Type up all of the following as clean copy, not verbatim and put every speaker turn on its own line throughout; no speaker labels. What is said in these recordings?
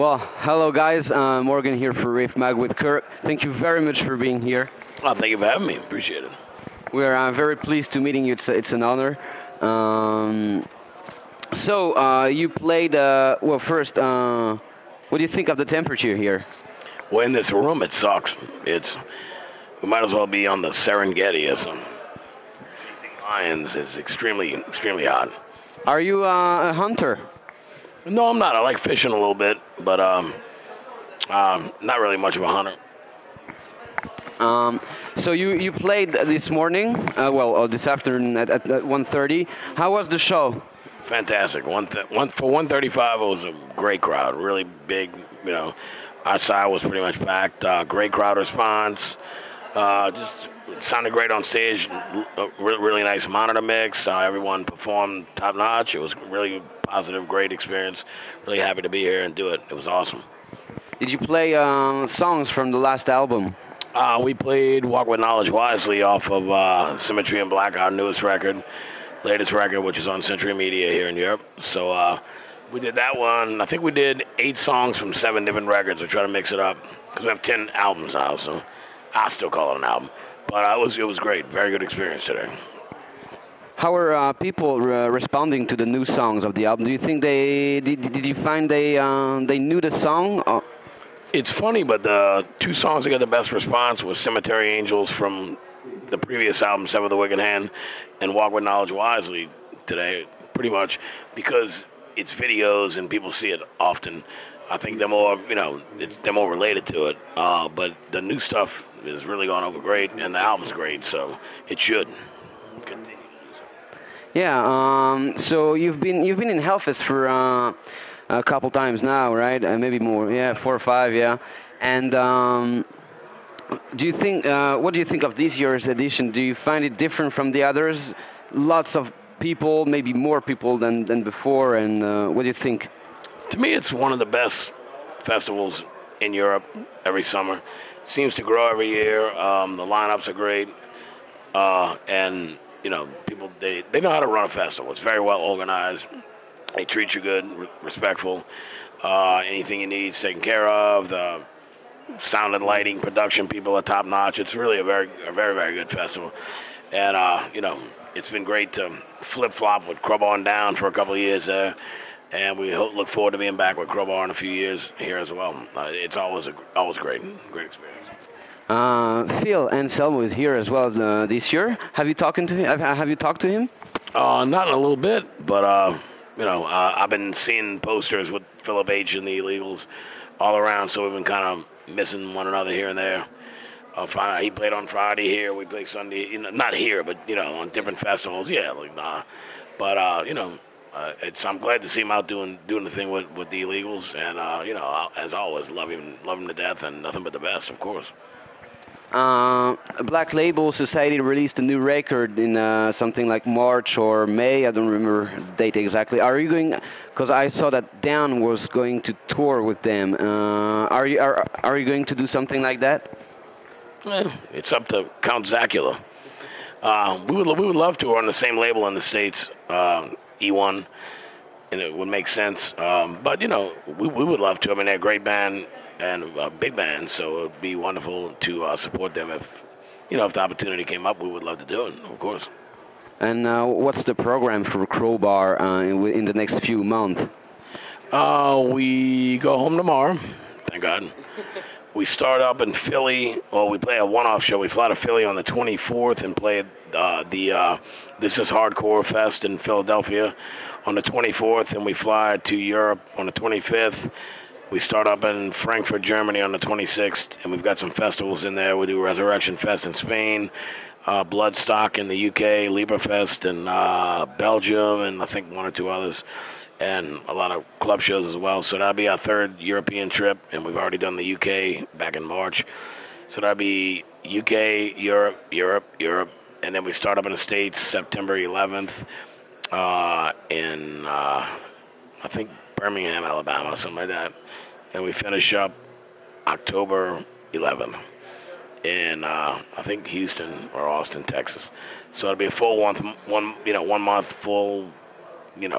Well, hello guys. Morgan here for Riff Mag with Kurt. Thank you very much for being here.
Well, thank you for having me. Appreciate it.
We're very pleased to meeting you. It's an honor. You played. Well, first, what do you think of the temperature here?
Well, in this room, it sucks. We might as well be on the Serengeti or some lions. It's extremely hot.
Are you a hunter?
No, I'm not. I like fishing a little bit, but not really much of a hunter.
So you played this morning, this afternoon at 1:30. How was the show?
Fantastic. For 135, it was a great crowd. Really big. You know, our side was pretty much packed. Great crowd response. Just sounded great on stage. Really nice monitor mix. Everyone performed top notch. It was really positive, great experience. Really happy to be here and do it. It was awesome.
Did you play songs from the last album?
We played Walk With Knowledge Wisely off of Symmetry and Black, our newest record, latest record, which is on Century Media here in Europe. So we did that one. I think we did 8 songs from 7 different records. We're trying to mix it up because we have 10 albums now, so I still call it an album. But it was great. Very good experience today.
How are people responding to the new songs of the album? Do you think did you find they knew the song? Or?
It's funny, but the 2 songs that got the best response was Cemetery Angels from the previous album, Sever the Wicked Hand, and Walk With Knowledge Wisely today, pretty much, because it's videos and people see it often. I think they're more, they're more related to it. But the new stuff is really gone over great, and the album's great, so it should continue.
Yeah. So you've been in Hellfest for a couple times now, right? Maybe more. Yeah, 4 or 5. Yeah. And do you think? What do you think of this year's edition? Do you find it different from the others? Lots of people, maybe more people than before. And what do you think?
To me, it's one of the best festivals in Europe every summer. Seems to grow every year. The lineups are great, and people they know how to run a festival. It's very well organized. They treat you good, respectful. Anything you need is taken care of. The sound and lighting, production people are top notch. It's really a very good festival, and it's been great to flip flop with Crowbar down for a couple of years there. And we look forward to being back with Crowbar in a few years here as well. It's always great experience.
Phil Anselmo is here as well this year. Have you talked to him? Have you talked to him?
Not in a little bit, but I've been seeing posters with Philip H. and the Illegals all around, so we've been kind of missing one another here and there. He played on Friday here. We played Sunday. Not here, but on different festivals. Yeah, I'm glad to see him out doing the thing with the Illegals, and as always, love him to death, and nothing but the best, of course.
Black Label Society released a new record in something like March or May. I don't remember the date exactly. Are you going? Because I saw that Dan was going to tour with them. Are you going to do something like that?
It's up to Count Zacula. We would love to on the same label in the States. E1, and it would make sense. But we would love to. I mean, they're a great band and a big band, so it would be wonderful to support them if the opportunity came up. We would love to do it, of course.
And what's the program for Crowbar in the next few months?
We go home tomorrow, thank God. We start up in Philly. Well, we play a one-off show. We fly to Philly on the 24th and play the This Is Hardcore Fest in Philadelphia on the 24th, and we fly to Europe on the 25th. We start up in Frankfurt, Germany on the 26th, and we've got some festivals in there. We do Resurrection Fest in Spain, Bloodstock in the UK, Lieberfest in Belgium, and I think 1 or 2 others, and a lot of club shows as well. So that'll be our 3rd European trip, and we've already done the UK back in March. So that'll be UK, Europe, and then we start up in the States September 11th in, I think, Birmingham, Alabama, something like that. And we finish up October 11th in, I think, Houston or Austin, Texas. So it'll be a full 1 month full,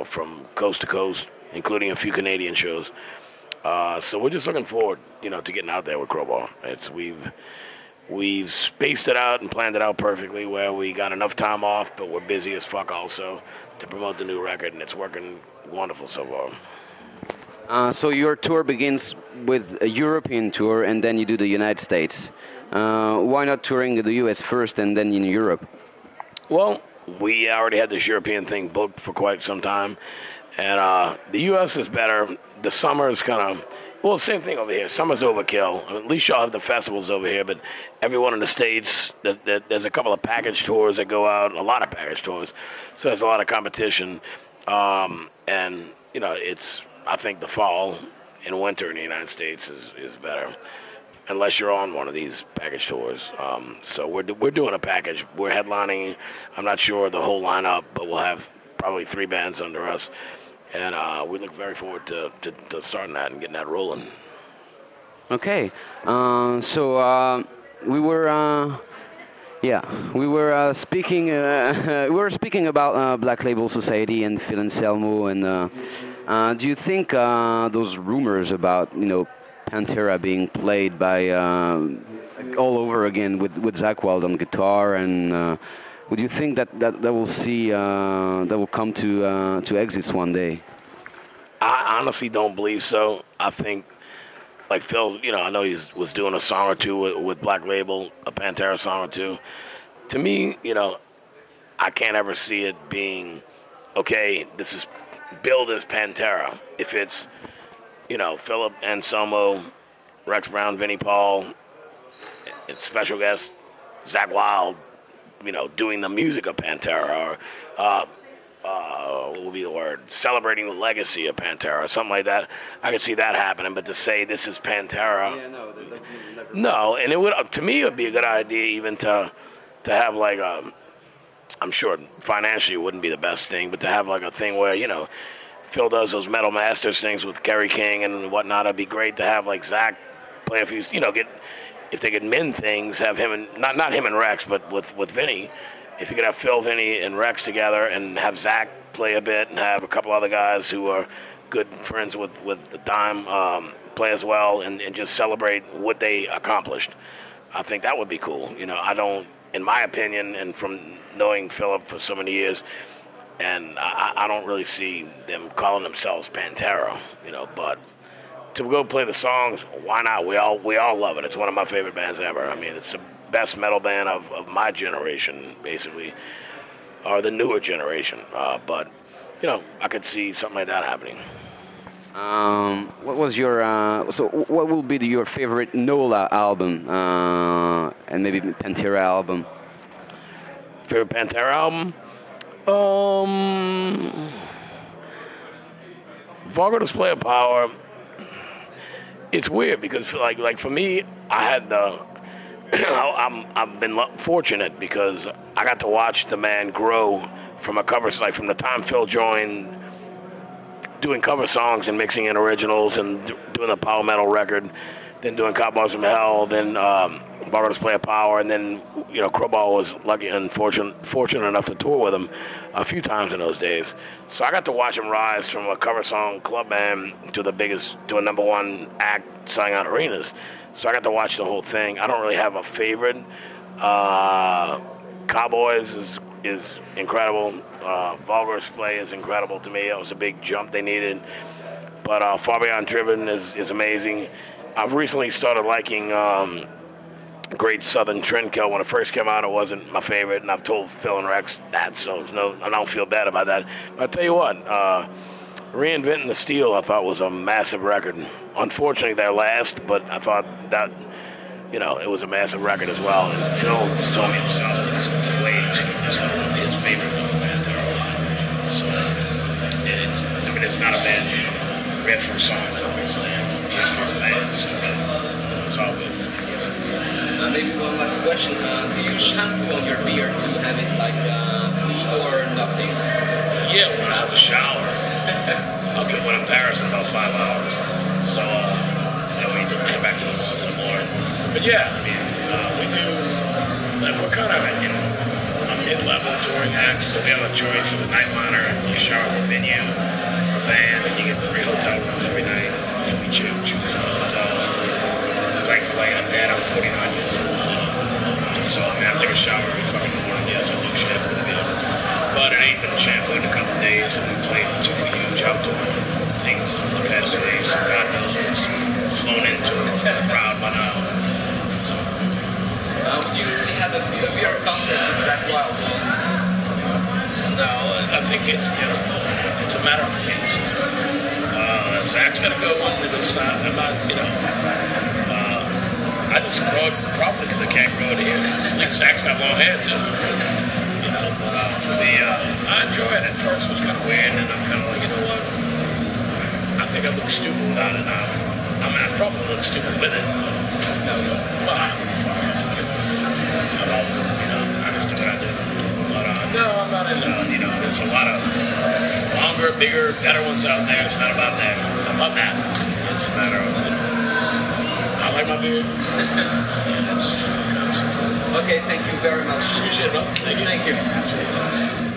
from coast to coast, including a few Canadian shows. So we're just looking forward, to getting out there with Crowbar. We've spaced it out and planned it out perfectly where we got enough time off, but we're busy as fuck also to promote the new record, and it's working wonderful so far.
So your tour begins with a European tour, and then you do the United States. Why not touring the US first and then in Europe?
Well, we already had this European thing booked for quite some time, and the US is better. The summer is kind of, same thing over here. Summer's overkill. At least y'all have the festivals over here, but everyone in the States, there's a couple of package tours that go out, a lot of package tours, so there's a lot of competition. And, I think the fall and winter in the United States is better, unless you're on one of these package tours. So we're doing a package. We're headlining, I'm not sure the whole lineup, but we'll have probably 3 bands under us. And we look very forward to starting that and getting that rolling.
Okay, so we were speaking about Black Label Society and Phil Anselmo, and do you think those rumors about Pantera being played by all over again with Zakk Wylde on guitar, and would you think that will come to exist one day?
I honestly don't believe so. I think, like Phil, I know he was doing a song or two with Black Label, a Pantera song or two. To me, I can't ever see it being, okay, this is billed as Pantera. If it's, Philip Anselmo, Rex Brown, Vinnie Paul, and special guest Zakk Wylde, doing the music of Pantera, or what would be the word? Celebrating the legacy of Pantera, or something like that. I could see that happening, but to say this is Pantera, no. And it would, to me, it would be a good idea even to have like I'm sure financially it wouldn't be the best thing, but to have like a thing where Phil does those Metal Masters things with Kerry King and whatnot. It'd be great to have like Zakk play a few, if they could mend things, have him and not him and Rex, but with Vinny. If you could have Phil, Vinny, and Rex together, and have Zakk play a bit, and have a couple other guys who are good friends with the Dime play as well, and just celebrate what they accomplished, I think that would be cool. I don't, in my opinion, and from knowing Philip for so many years, and I don't really see them calling themselves Pantera, but to go play the songs, why not? We all love it. It's one of my favorite bands ever. I mean, it's the best metal band of my generation, basically, or the newer generation. But I could see something like that happening.
What was your what will be your favorite NOLA album and maybe Pantera album?
Favorite Pantera album? Vulgar Display of Power. It's weird because like for me, I had I've been fortunate because I got to watch the man grow from a cover, like from the time Phil joined, doing cover songs and mixing in originals and doing the power metal record, then doing Cowboys from Hell, then Vulgar Display of Power, and then Crowbar was lucky and fortunate enough to tour with him a few times in those days. So I got to watch him rise from a cover song club band to a #1 act selling out arenas. So I got to watch the whole thing. I don't really have a favorite. Cowboys is incredible. Vulgar Display is incredible to me. It was a big jump they needed. But Far Beyond Driven is amazing. I've recently started liking Great Southern Trendkill. When it first came out, it wasn't my favorite, and I've told Phil and Rex that, so I don't feel bad about that. But I'll tell you what, Reinventing the Steel I thought was a massive record. Unfortunately, they're last, but I thought that, it was a massive record as well. And Phil told me himself that's his favorite band. So, it's not a bad riff or song. It's all good.
Maybe one last question. Do you shampoo on your beard to have it like clean or nothing?
Yeah, when I have a shower. I'll get one in Paris in about 5 hours. So, then we come back to the walls in the morning. But yeah, I mean, we do, we're kind of a mid-level touring act, so we have a choice of a nightliner. You shower at the venue, or a van, and you get 3 hotel rooms every night. And we choose from hotels. Like laying in bed, I'm 49 years old. So I mean, I take a shower every fucking morning. Yes, I do shampoo the bed. But it ain't been shampooed in a couple of days, and we played two huge outdoor things the past 2 days. So God knows what's flown into the crowd by now. So,
would you really have a beer contest with Zach Wild?
no, I think it's different. It's a matter of taste. Zach's got to go on the good side. I'm not, I just grow it probably because I can't grow it here. At least Zach's got long hair too. But for me, I enjoy it. At first it was kind of weird, and I'm kind of like, you know what? I think I look stupid without it now. I mean, I probably look stupid with it. But I'm fine. I'm always, I just do what I do. But no, I'm not into, there's a lot of longer, bigger, better ones out there. It's not about that. It's about that. It's a matter of, I like my beard. And it's
Okay, thank you very much.
appreciate it, bro. Thank you.
Thank you.